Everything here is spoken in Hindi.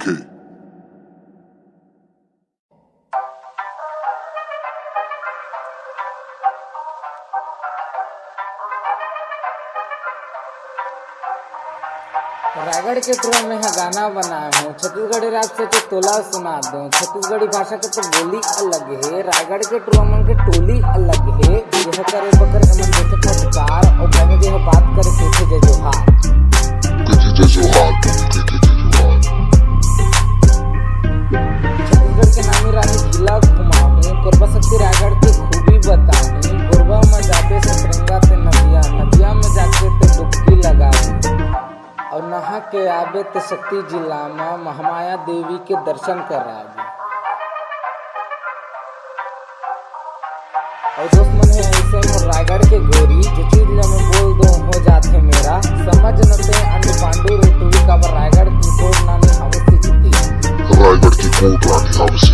KK. रायगढ़ के ट्रोल में गाना बनाया हूँ। छत्तीसगढ़ी रात से तो तोला सुना दूँ। छत्तीसगढ़ी भाषा के तो बोली अलग है। रायगढ़ के ट्रोमन के टोली अलग है। यह करे बकर एमन देखे फटकार और बने देह बात करे केथे जय जोहार। छत्तीसगढ़ के नामी रानी किला घुमाऊँ। कोरबा शक्ति रायगढ़ की खूबी बताऊँ। कोरबा में जाके सतरंगा ते नदिया में जाके ते डुबकी लगाऊँ। और नहा के आबे ते शक्ति जिला में महामाया देवी के दर्शन करावे। और दोस्त मन है ऐसे में रायगढ़ के गोरी जो चीज में बोल दो हो जाते मेरा समझ न ते अन्य पांडु ऋतु का रायगढ़ की कोट नानी हवसी चिती। रायगढ़ की कोट रानी हवसी